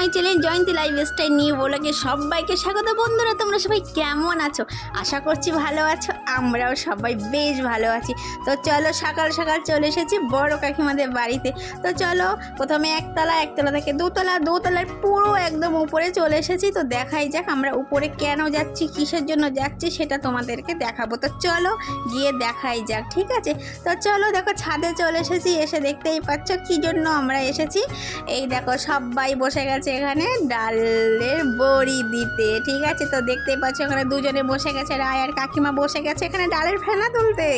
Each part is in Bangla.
My channel Jayanti lifestyle new ব্লগে সবাইকে স্বাগত। বন্ধুরা, তোমরা সবাই কেমন আছো? আশা করছি ভালো আছো। আমরাও সবাই বেশ ভালো আছি। তো চলো, সকাল সকাল চলে এসেছি বড় কাকিমাদের বাড়িতে। তো চলো, প্রথমে একতলা থেকে দোতলার পুরো একদম উপরে চলে এসেছি। তো দেখাই যাক আমরা উপরে কেন যাচ্ছি, কিসের জন্য যাচ্ছি সেটা তোমাদেরকে দেখাবো। তো চলো গিয়ে দেখাই যাক, ঠিক আছে? তো চলো, দেখো ছাদে চলে এসেছি। এসে দেখতেই পাচ্ছ কী জন্য আমরা এসেছি। এই দেখো সবাই বসে গেছে এখানে ডালের বড়ি দিতে, ঠিক আছে? তো দেখতেই পাচ্ছ এখানে দুজনে বসে গেছে, রায় আর কাকিমা বসে গেছে এখানে ডালের ফেনা তুলতে,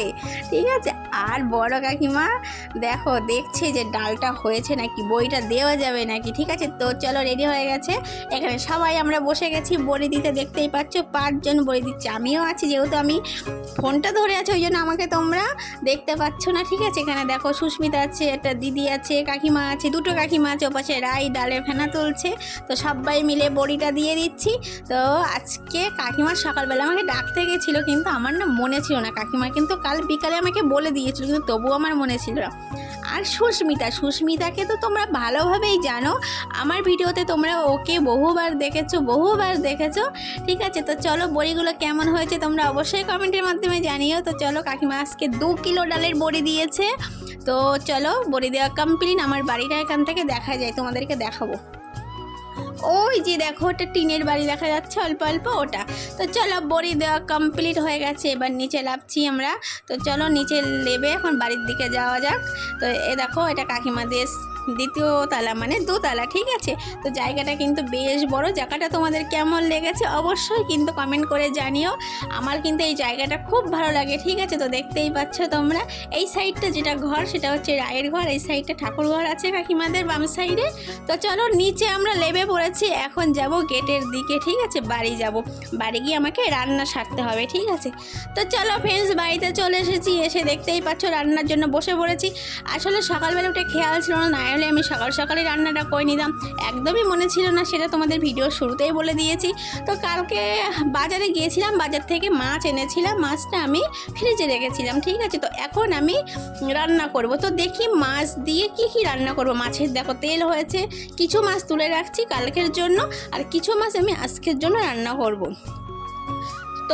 ঠিক আছে? আর বড় কাকিমা দেখছে যে ডালটা হয়েছে নাকি, বড়িটা দেওয়া যাবে নাকি, ঠিক আছে? তো চলো, রেডি হয়ে গেছে। এখানে সবাই আমরা বসে গেছি বড়ি দিতে। দেখতেই পাচ্ছ 5 জন বড়ি দিচ্ছে, আমিও আছি। যেহেতু আমি ফোনটা ধরে আছি ওই জন্য আমাকে তোমরা দেখতে পাচ্ছ না, ঠিক আছে? এখানে দেখো সুস্মিতা আছে, একটা দিদি আছে, কাকিমা আছে, দুটো কাকিমা আছে, ওপাশে রাই ডালের ফেনা তুলছে। তো সবাই মিলে বড়িটা দিয়ে দিচ্ছি। তো আজকে কাকিমা সকালবেলা আমাকে ডাকতে গেছিলো, কিন্তু আমার না মনে ছিল না। কাকিমা কিন্তু কাল বিকালে আমাকে বলে দিয়েছিল, কিন্তু তবুও আমার মনে ছিল না। আর সুস্মিতাকে তো তোমরা ভালোভাবেই জানো, আমার ভিডিওতে তোমরা ওকে বহুবার দেখেছো, ঠিক আছে? তো চলো, বড়িগুলো কেমন হয়েছে তোমরা অবশ্যই কমেন্টের মাধ্যমে জানিও। তো চলো, কাকিমা আজকে 2 কিলো ডালের বড়ি দিয়েছে। তো চলো, বড়ি দেওয়া কমপ্লিট। আমার বাড়িটা এখান থেকে দেখা যায়, তোমাদেরকে দেখাবো। ওই যে দেখো, ওটা টিনের বাড়ি দেখা যাচ্ছে অল্প অল্প, ওটা। তো চলো, বড়ি দেওয়া কমপ্লিট হয়ে গেছে, এবার নিচে নামছি আমরা। তো চলো নিচে নেবে এখন বাড়ির দিকে যাওয়া যাক। তো এ দেখো, এটা কাকিমাদের দ্বিতীয় তালা, মানে 2 তালা, ঠিক আছে? তো জায়গাটা কিন্তু বেশ বড়। জায়গাটা তোমাদের কেমন লেগেছে অবশ্যই কিন্তু কমেন্ট করে জানিও। আমার কিন্তু এই জায়গাটা খুব ভালো লাগে, ঠিক আছে? তো দেখতেই পাচ্ছ তোমরা, এই সাইডটা যেটা ঘর সেটা হচ্ছে রায়ের ঘর, এই সাইডটা ঠাকুর ঘর আছে কাকিমাদের বাম সাইডে। তো চলো, নিচে আমরা লেবে পড়েছি, এখন যাব গেটের দিকে, ঠিক আছে? বাড়ি যাব, বাড়ি গিয়ে আমাকে রান্না সারতে হবে, ঠিক আছে? তো চলো ফ্রেন্ডস, বাড়িতে চলে এসেছি। এসে দেখতেই পাচ্ছ রান্নার জন্য বসে পড়েছি। আসলে সকালবেলা উঠে খেয়াল ছিল না, হলে আমি সকালে রান্নাটা করে নিতাম। একদমই মনে ছিল না, সেটা তোমাদের ভিডিও শুরুতেই বলে দিয়েছি। তো কালকে বাজারে গিয়েছিলাম, বাজার থেকে মাছ এনেছিলাম, মাছটা আমি ফ্রিজে রেখেছিলাম, ঠিক আছে? তো এখন আমি রান্না করব। তো দেখি মাছ দিয়ে কি রান্না করব। মাছের দেখো তেল হয়েছে, কিছু মাছ তুলে রাখছি কালকের জন্য, আর কিছু মাছ আমি আজকের জন্য রান্না করব।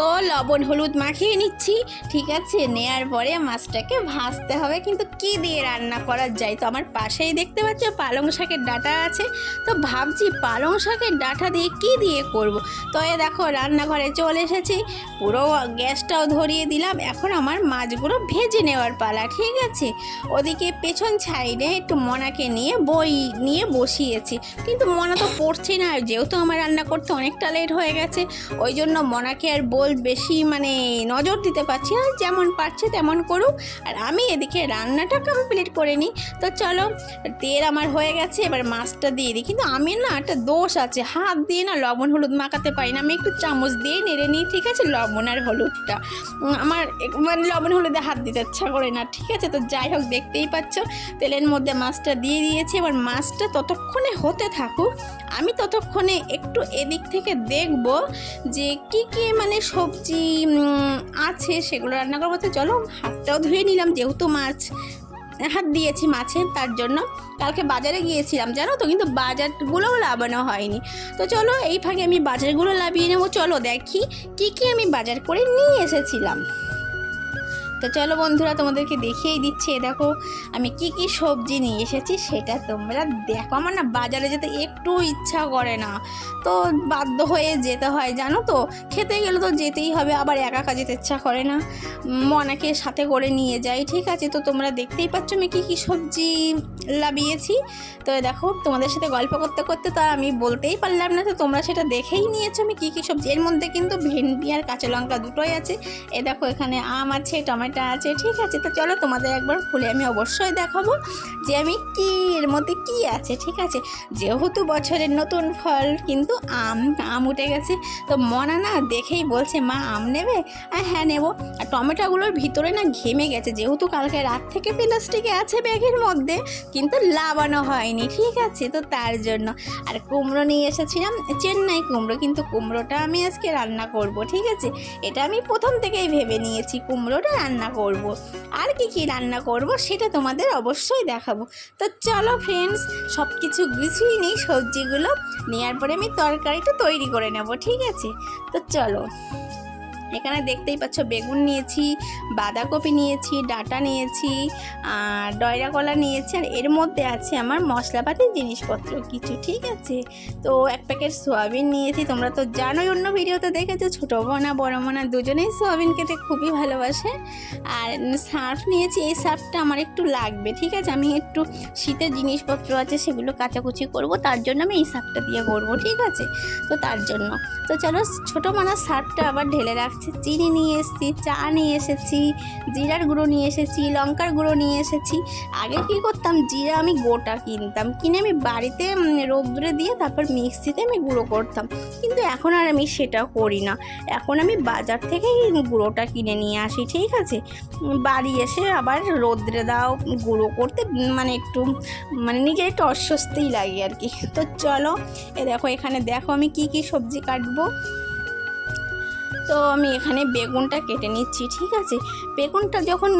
তো লবণ হলুদ মাখিয়ে নিচ্ছি, ঠিক আছে? নেয়ার পরে মাছটাকে ভাজতে হবে, কিন্তু কি দিয়ে রান্না করা যায়। তো আমার পাশেই দেখতে পাচ্ছ পালং শাকের ডাঁটা আছে। তো ভাবছি পালং শাকের ডাঁটা দিয়ে কি দিয়ে করব। তো এ দেখো রান্নাঘরে চলে এসেছি, পুরো গ্যাসটাও ধরিয়ে দিলাম। এখন আমার মাছগুলো ভেজে নেওয়ার পালা, ঠিক আছে? ওদিকে পেছন সাইডে একটু মনাকে নিয়ে বসিয়েছি, কিন্তু মনা তো পড়ছে না। যেহেতু আমার রান্না করতে অনেকটা লেট হয়ে গেছে, ওই জন্য মনাকে আর বেশি নজর দিতে পারছি না, যেমন পারছে তেমন করুক, আর আমি এদিকে রান্নাটা কমপ্লিট করে নিই। তো চলো, তেল আমার হয়ে গেছে, এবার মাছটা দিয়ে দিই। কিন্তু আমি না একটা দোষ আছে, হাত দিয়ে না লবণ হলুদ মাখাতে পারি না, আমি একটু চামচ দিয়ে নেড়ে নিই, ঠিক আছে? লবণ আর হলুদটা আমার লবণ হলুদে হাত দিতে ইচ্ছা করে না, ঠিক আছে? তো যাই হোক, দেখতেই পাচ্ছ তেলের মধ্যে মাছটা দিয়ে দিয়েছি। এবার মাছটা ততক্ষণে হতে থাকুক, আমি ততক্ষণে একটু এদিক থেকে দেখব যে কি সবজি আছে সেগুলো রান্না করবো। তো চলো, হাতটাও ধুয়ে নিলাম, যেহেতু হাত দিয়েছি মাছে, তার জন্য। কালকে বাজারে গিয়েছিলাম জানো তো, কিন্তু বাজারগুলো লাগানো হয়নি। তো চলো, এই ফাঁকে আমি বাজারগুলো লাভিয়ে নেবো। চলো দেখি কি আমি বাজার করে নিয়ে এসেছিলাম। তো চলো বন্ধুরা, তোমাদেরকে দেখিয়েই দিচ্ছি। দেখো আমি কি সবজি নিয়ে এসেছি সেটা তোমরা দেখো। আমার না বাজারে যেতে একটু ইচ্ছা করে না, তো বাধ্য হয়ে যেতে হয়, জানো তো? খেতে গেলে তো যেতেই হবে, আবার একা যেতে ইচ্ছা করে না, মনাকে সাথে করে নিয়ে যাই, ঠিক আছে? তো তোমরা দেখতেই পাচ্ছ আমি কি সবজি লাভিয়েছি। তো দেখো, তোমাদের সাথে গল্প করতে করতে তো আমি বলতেই পারলাম না, তো তোমরা সেটা দেখেই নিয়েছো আমি কি সবজি। এর মধ্যে কিন্তু ভেন্ডি আর কাঁচা লঙ্কা দুটোই আছে। এ দেখো, এখানে আম আছে, টমেটো আছে, ঠিক আছে? তো চলো, তোমাদের একবার খুলে আমি অবশ্যই দেখাবো যে আমি এর মধ্যে কি আছে, ঠিক আছে? যেহেতু বছরের নতুন ফল কিন্তু আম উঠে গেছে। তো মনা না দেখেই বলছে, মা আম নেবে? হ্যাঁ নেবো। আর টমেটোগুলোর ভিতরে না ঘেমে গেছে, যেহেতু কালকে রাত থেকে প্লাস্টিকে আছে ব্যাগের মধ্যে, কিন্তু লাগানো হয়নি, ঠিক আছে? তো তার জন্য। আর কুমড়ো নিয়ে এসেছিলাম, চেন্নাই কুমড়ো, কিন্তু কুমড়োটা আমি আজকে রান্না করব, ঠিক আছে? এটা আমি প্রথম থেকেই ভেবে নিয়েছি কুমড়োটা রান্না রান্না করব। আর কি রান্না করব সেটা তোমাদের অবশ্যই দেখাবো। তো চলো ফ্রেন্ডস, সব কিছু গুছিয়ে নিই, সবজিগুলো নেওয়ার পরে আমি তরকারিটা তৈরি করে নেব, ঠিক আছে? তো চলো, এখানে দেখতেই পাচ্ছ বেগুন নিয়েছি, বাঁধাকপি নিয়েছি, ডাঁটা নিয়েছি, আর ডয়রা কলা নিয়েছি, আর এর মধ্যে আছে আমার মশলাপাতির জিনিসপত্র কিছু, ঠিক আছে? তো এক প্যাকেট সোয়াবিন নিয়েছি। তোমরা তো জানোই, অন্য ভিডিওতে দেখেছো, ছোটো বোনা বড় বোনা দুজনেই সোয়াবিন খেতে খুবই ভালোবাসে। আর সার্ফ নিয়েছি, এই সার্ফটা আমার একটু লাগবে, ঠিক আছে? আমি একটু শীতের জিনিসপত্র আছে সেগুলো কাচাকুচি করব, তার জন্য আমি এই সার্ফটা দিয়ে করবো, ঠিক আছে? তো তার জন্য তো চলো ছোটো মানার সার্ফটা আবার ঢেলে রাখছি। চিনি নিয়ে এসেছি, চা নিয়ে এসেছি, জিরার গুঁড়ো নিয়ে এসেছি, লঙ্কার গুঁড়ো নিয়ে এসেছি। আগে কি করতাম, জিরা আমি গোটা কিনতাম, কিনে আমি বাড়িতে রোদ্দুরে দিয়ে তারপর মিক্সিতে আমি গুঁড়ো করতাম, কিন্তু এখন আর আমি সেটা করি না। এখন আমি বাজার থেকেই গুঁড়োটা কিনে নিয়ে আসি, ঠিক আছে? বাড়ি এসে আবার রোদ্রে দাও গুঁড়ো করতে মানে একটু নিজের একটু অস্বস্তিই লাগে আর কি। তো চলো, দেখো এখানে দেখো আমি কি সবজি কাটবো। তো আমি এখানে বেগুনটা কেটে নিচ্ছি, ঠিক আছে? বেগুনটা যখন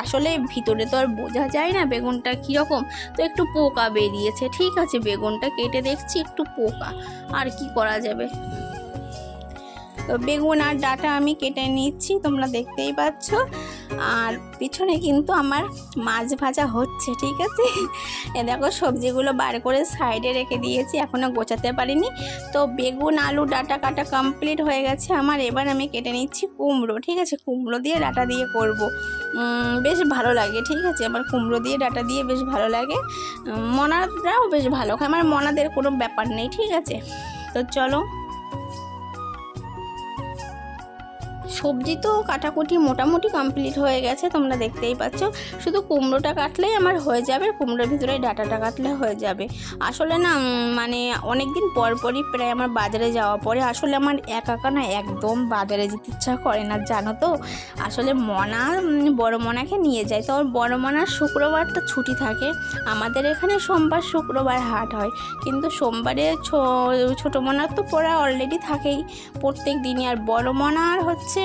আসলে ভিতরে তো আর বোঝা যায় না বেগুনটা কীরকম, তো একটু পোকা বেরিয়েছে, ঠিক আছে? বেগুনটা কেটে দেখছি একটু পোকা, আর কি করা যাবে। তো বেগুন আর ডাঁটা আমি কেটে নিচ্ছি, তোমরা দেখতেই পাচ্ছ। আর পিছনে কিন্তু আমার মাছ ভাজা হচ্ছে, ঠিক আছে? দেখো সবজিগুলো বার করে সাইডে রেখে দিয়েছি, এখনও গোছাতে পারিনি। তো বেগুন আলু ডাঁটা কাটা কমপ্লিট হয়ে গেছে আমার। এবার আমি কেটে নিচ্ছি কুমড়ো, ঠিক আছে? কুমড়ো দিয়ে ডাঁটা দিয়ে করব, বেশ ভালো লাগে, ঠিক আছে? আমার কুমড়ো দিয়ে ডাঁটা দিয়ে বেশ ভালো লাগে। মনারাও বেশ ভালো খায়, আমার মনাদের কোনো ব্যাপার নেই, ঠিক আছে? তো চলো, সবজি তো কাটাকুটি মোটামুটি কমপ্লিট হয়ে গেছে, তোমরা দেখতেই পাচ্ছ। শুধু কুমড়োটা কাটলেই আমার হয়ে যাবে, কুমড়োর ভিতরে ডাঁটাটা কাটলে হয়ে যাবে। আসলে না অনেক দিন পরই প্রায় আমার বাজারে যাওয়া পরে আসলে আমার একা না একদম বাজারে যেতে ইচ্ছা করে না, জানো তো? আসলে বড় মনাকে নিয়ে যায়, তো বড় মনার শুক্রবারটা ছুটি থাকে। আমাদের এখানে সোমবার শুক্রবার হাট হয়, কিন্তু সোমবারে ছোটো মনার তো পড়া অলরেডি থাকেই প্রত্যেক দিনই, আর বড় মনার হচ্ছে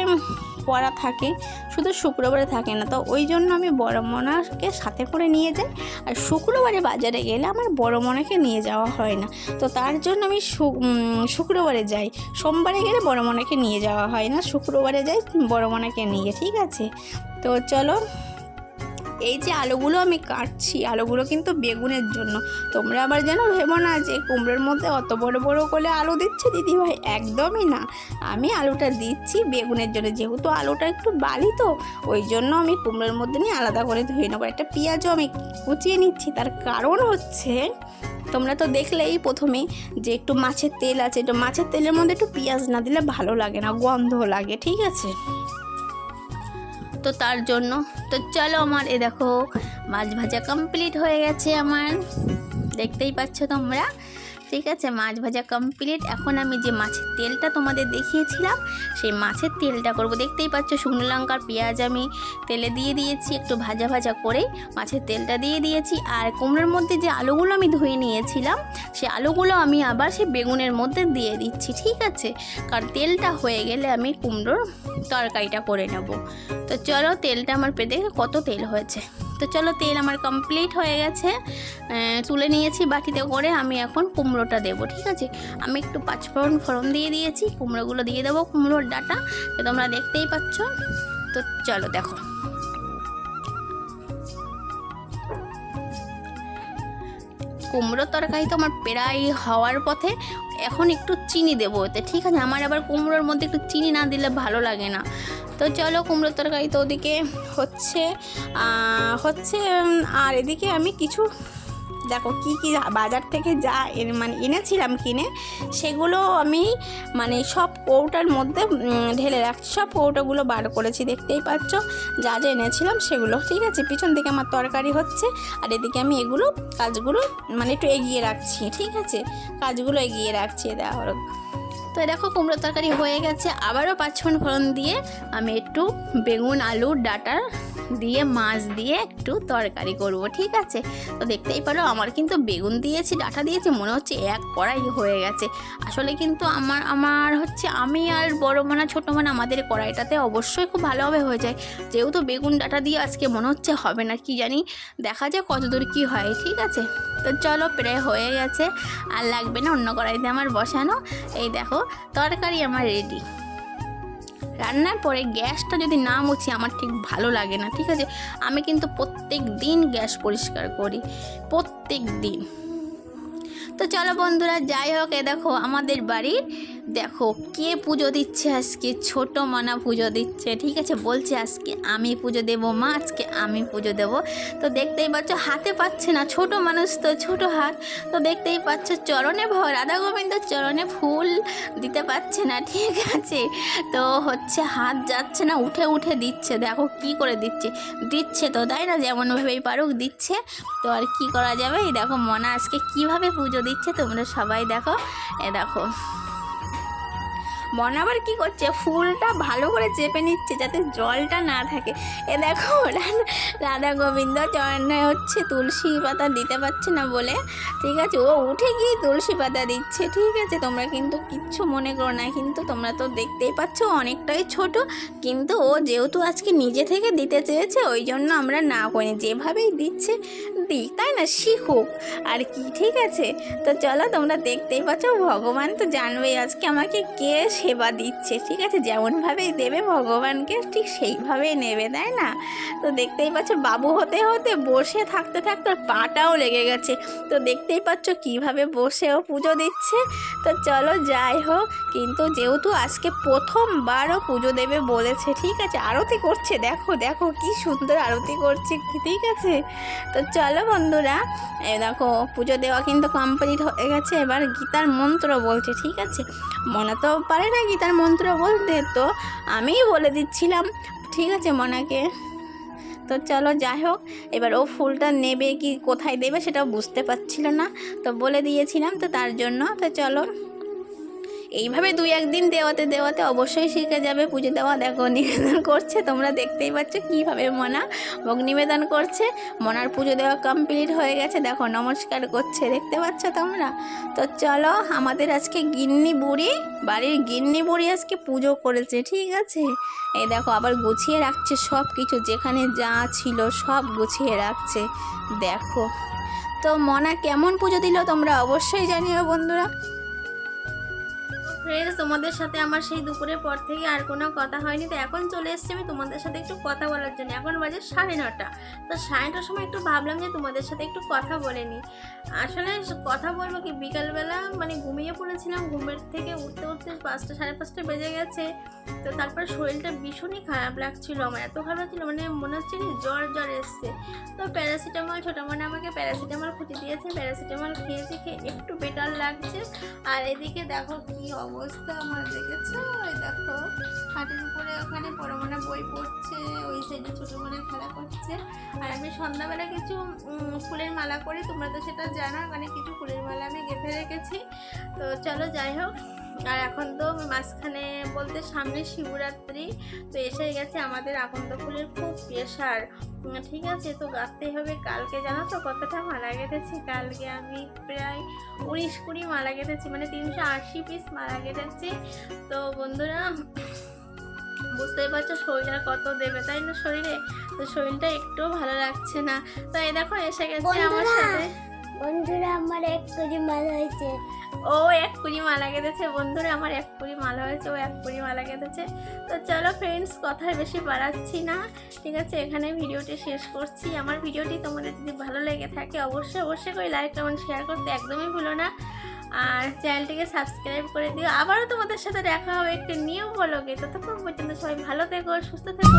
পড়া থাকে, শুধু শুক্রবারে থাকে না। তো ওই জন্য আমি বড় মনাকে সাথে করে নিয়ে যাই, আর শুক্রবারে বাজারে গেলে আমার বড় মনাকে নিয়ে যাওয়া হয় না। তো তার জন্য আমি শুক্রবারে যাই, সোমবারে গেলে বড় মনাকে নিয়ে যাওয়া হয় না, শুক্রবারে যাই বড় মনাকে নিয়ে, ঠিক আছে? তো চলো, এই যে আলুগুলো আমি কাটছি, আলুগুলো কিন্তু বেগুনের জন্য। তোমরা আবার যেন ভেবো না যে কুমড়োর মধ্যে অত বড় বড় করে আলু দিচ্ছে দিদিভাই, একদমই না। আমি আলুটা দিচ্ছি বেগুনের জন্য, যেহেতু আলুটা একটু বালি, তো ওই জন্য আমি কুমড়োর মধ্যে নিয়ে আলাদা করে ধুয়ে নেবো। একটা পেঁয়াজও আমি কুচিয়ে নিচ্ছি, তার কারণ হচ্ছে তোমরা তো দেখলেই প্রথমে যে একটু মাছের তেল আছে, একটু মাছের তেলের মধ্যে একটু পেঁয়াজ না দিলে ভালো লাগে না, গন্ধ লাগে, ঠিক আছে? তো তার জন্য তো চলো, আমার দেখো মাছ ভাজা কমপ্লিট হয়ে গেছে আমার, দেখতেই পাচ্ছ তোমরা, ঠিক আছে? মাছ ভাজা কমপ্লিট। এখন আমি যে মাছের তেলটা তোমাদের দেখিয়েছিলাম সেই মাছের তেলটা করব। দেখতেই পাচ্ছ শুকনো লঙ্কার পেঁয়াজ আমি তেলে দিয়ে দিয়েছি, একটু ভাজা ভাজা করে মাছের তেলটা দিয়ে দিয়েছি। আর কুমড়োর মধ্যে যে আলুগুলো আমি ধুয়ে নিয়েছিলাম সেই আলুগুলো আমি আবার সেই বেগুনের মধ্যে দিয়ে দিচ্ছি, ঠিক আছে? কারণ তেলটা হয়ে গেলে আমি কুমড়োর তরকারিটা করে নেব। তো চলো, তেলটা আমার পেতে কত তেল হয়েছে। তো চলো, তেল আমার কমপ্লিট হয়ে গেছে, তুলে নিয়েছি বাটিতে করে। আমি এখন কুমড়োটা দেবো, ঠিক আছে? আমি একটু পাঁচফোড়ন দিয়ে দিয়েছি, কুমড়োগুলো দিয়ে দেবো, কুমড়োর ডাঁটা, তো তোমরা দেখতেই পাচ্ছ। তো চলো দেখো, কুমড়োর তরকারি তো আমার প্রায় হওয়ার পথে। এখন একটু চিনি দেবো এতে, ঠিক আছে? আমার আবার কুমড়োর মধ্যে একটু চিনি না দিলে ভালো লাগে না। তো চলো, কুমড়োর তরকারি তো ওদিকে হচ্ছে, আর এদিকে আমি কিছু দেখো কি বাজার থেকে যা এনেছিলাম কিনে, সেগুলো আমি সব কৌটার মধ্যে ঢেলে রাখছি, সব কৌটাগুলো বার করেছি, দেখতেই পাচ্ছ যা এনেছিলাম সেগুলো, ঠিক আছে? পিছন দিকে আমার তরকারি হচ্ছে, আর এদিকে আমি কাজগুলো একটু এগিয়ে রাখছি, ঠিক আছে? কাজগুলো এগিয়ে রাখছি। দেখো তো দেখো কুমড়ো তরকারি হয়ে গেছে। আবারও 5 ফোড়ন দিয়ে আমি একটু বেগুন আলুর ডাঁটা দিয়ে মাছ দিয়ে একটু তরকারি করব, ঠিক আছে। তো দেখতেই পারো আমার কিন্তু বেগুন দিয়েছি, ডাঁটা দিয়েছি, মনে হচ্ছে এক কড়াই হয়ে গেছে। আসলে কিন্তু আমার হচ্ছে আমি আর বড় মানা ছোটো মানা আমাদের কড়াইটাতে অবশ্যই খুব ভালোভাবে হয়ে যায়। যেহেতু বেগুন ডাঁটা দিয়ে আজকে মনে হচ্ছে হবে না, কি জানি, দেখা যায় কতদূর কী হয়, ঠিক আছে। তো চলো প্রায় হয়ে গেছে, আর লাগবে না, অন্য কড়াইতে আমার বসানো। এই দেখো তরকারি আমার রেডি। রান্নার পরে গ্যাসটা যদি না মুছি আমার ঠিক ভালো লাগে না, ঠিক আছে। আমি কিন্তু প্রত্যেক দিন গ্যাস পরিষ্কার করি, প্রত্যেক দিন। তো চলো বন্ধুরা, যাই হোক, এ দেখো আমাদের বাড়ির দেখো কে পুজো দিচ্ছে আজকে, ছোট মানা পুজো দিচ্ছে, ঠিক আছে। বলছে আজকে আমি পুজো দেবো মা, আজকে আমি পুজো দেবো। তো দেখতেই পাচ্ছ হাতে পাচ্ছে না, ছোট মানুষ তো, ছোট হাত, তো দেখতেই পাচ্ছ চরণে রাধা গোবিন্দ চরণে ফুল দিতে পারছে না, ঠিক আছে। তো হচ্ছে হাত যাচ্ছে না, উঠে উঠে দিচ্ছে, দেখো কি করে দিচ্ছে তো, তাই না, যেমনভাবেই পারুক দিচ্ছে। তো আর কি করা যাবে। এই দেখো মনা আজকে কিভাবে পুজো দিচ্ছে তোমরা সবাই দেখো। এ দেখো মনা আবার কী করছে, ফুলটা ভালো করে চেপে নিচ্ছে যাতে জলটা না থাকে। এ দেখো রাধা গোবিন্দ চরণে হচ্ছে তুলসী পাতা দিতে পারছে না বলে, ঠিক আছে, ও উঠে গিয়ে তুলসী পাতা দিচ্ছে, ঠিক আছে। তোমরা কিন্তু কিচ্ছু মনে করো না, কিন্তু তোমরা তো দেখতেই পাচ্ছ অনেকটাই ছোট, কিন্তু ও যেহেতু আজকে নিজে থেকে দিতে চেয়েছে ওই জন্য আমরা না করি, যেভাবেই দিচ্ছে দিক, তাই না, শিখুক আর কি, ঠিক আছে। তো চলো তোমরা দেখতেই পাচ্ছ, ভগবান তো জানবেই আজকে আমাকে কে সেবা দিচ্ছে, ঠিক আছে। যেমনভাবেই দেবে ভগবানকে ঠিক সেইভাবেই নেবে, তাই না। তো দেখতেই পাচ্ছ বাবু হতে হতে বসে থাকতে থাকতে পাটাও লেগে গেছে। তো দেখতেই পাচ্ছ কিভাবে বসেও পুজো দিচ্ছে। তো চলো যাই হোক, কিন্তু যেহেতু আজকে প্রথমবারও পুজো দেবে বলেছে, ঠিক আছে। আরতি করছে, দেখো দেখো কি সুন্দর আরতি করছে, ঠিক আছে। তো চলো বন্ধুরা, এই দেখো পুজো দেওয়া কিন্তু কমপ্লিট হয়ে গেছে। এবার গীতার মন্ত্র বলছে, ঠিক আছে। মনে তো পারে না গীতার মন্ত্র বলতে, তো আমিই বলে দিচ্ছিলাম, ঠিক আছে মনাকে। তো চলো যাই হোক, এবার ও ফুলটা নেবে কি কোথায় দেবে সেটাও বুঝতে পারছিল না, তো বলে দিয়েছিলাম, তো তার জন্য। তো চলো এইভাবে 2-1 দিন দেওয়াতে দেওয়াতে অবশ্যই শিখে যাবে পুজো দেওয়া। দেখো নিবেদন করছে, তোমরা দেখতেই পাচ্ছ কীভাবে মনা ভোগ নিবেদন করছে। মনার পুজো দেওয়া কমপ্লিট হয়ে গেছে, দেখো নমস্কার করছে, দেখতে পাচ্ছ তোমরা। তো চলো, আমাদের আজকে গিন্নি বুড়ি, বাড়ির গিন্নি বুড়ি আজকে পুজো করেছে, ঠিক আছে। এই দেখো আবার গুছিয়ে রাখছে সব কিছু, যেখানে যা ছিল সব গুছিয়ে রাখছে, দেখো। তো মনা কেমন পুজো দিল তোমরা অবশ্যই জানিও বন্ধুরা। ফ্রেন্ডস, তোমাদের সাথে আমার সেই দুপুরের পর থেকে আর কোনো কথা হয়নি, তো এখন চলে এসেছি আমি তোমাদের সাথে একটু কথা বলার জন্য। এখন বাজে 9:30, তো 9:30 সময় একটু ভাবলাম যে তোমাদের সাথে একটু কথা বলে নিই। আসলে কথা বলবো কি, বিকালবেলা মানে ঘুমিয়ে পড়েছিলাম, ঘুমের থেকে উঠতে উঠতে 5টা 5:30 বেজে গেছে। তো তারপর শরীরটা ভীষণই খারাপ লাগছিল আমার, এত খারাপ ছিল, মানে মনে হচ্ছে কি জ্বর এসছে। তো প্যারাসিটামল, ছোটো মনে আমাকে প্যারাসিটামল খুঁজে দিয়েছে, প্যারাসিটামল খেয়েছি, খেয়ে একটু বেটার লাগছে। আর এদিকে দেখো কি অবস্থা আমার, দেখেছো, ওই দেখো খাটের উপরে ওখানে বড় মনে বই পড়ছে, ওই সাইডে ছোটো মনে খেলা করছে। আর আমি সন্ধ্যাবেলা কিছু ফুলের মালা করি, তোমরা তো সেটা জানো, মানে কিছু ফুলের মালা আমি গেঁথে রেখেছি। তো চলো যাই হোক, আর এখন তো মাঝখানে বলতে সামনে শিবরাত্রি তো এসে গেছে, আমাদের আকন্দ ফুলের খুব প্রেশার, ঠিক আছে। তো গাঁথতেই হবে। কালকে জানো তো কতটা মালা গেঁথেছি, কালকে আমি প্রায় 19-20 মালা গেঁথেছি, মানে 380 পিস মালা গেঁথেছি। তো বন্ধুরা বুঝতেই পারছো শরীরটা কত দেবে, তাই না শরীরে, তো শরীরটা একটুও ভালো লাগছে না। তো এই দেখো এসে গেছে আমার সাথে বন্ধুরা, আমার 1 কুড়ি মালা হয়েছে। ও 1 কুড়ি মালা গেঁথেছে বন্ধুরা, আমার 1 কুড়ি মালা হয়েছে, ও 1 কুড়ি মালা গেঁথেছে। তো চলো ফ্রেন্ডস, কথা বেশি বাড়াচ্ছি না, ঠিক আছে, এখানে ভিডিওটি শেষ করছি। আমার ভিডিওটি তোমাদের যদি ভালো লেগে থাকে অবশ্যই করে লাইক কমেন্ট শেয়ার করতে একদমই ভুলো না, আর চ্যানেলটিকে সাবস্ক্রাইব করে দিও। আবারও তোমাদের সাথে দেখা হবে একটি নিউ ব্লগে। ততক্ষণ পর্যন্ত সবাই ভালো থেকো, সুস্থ থেকো।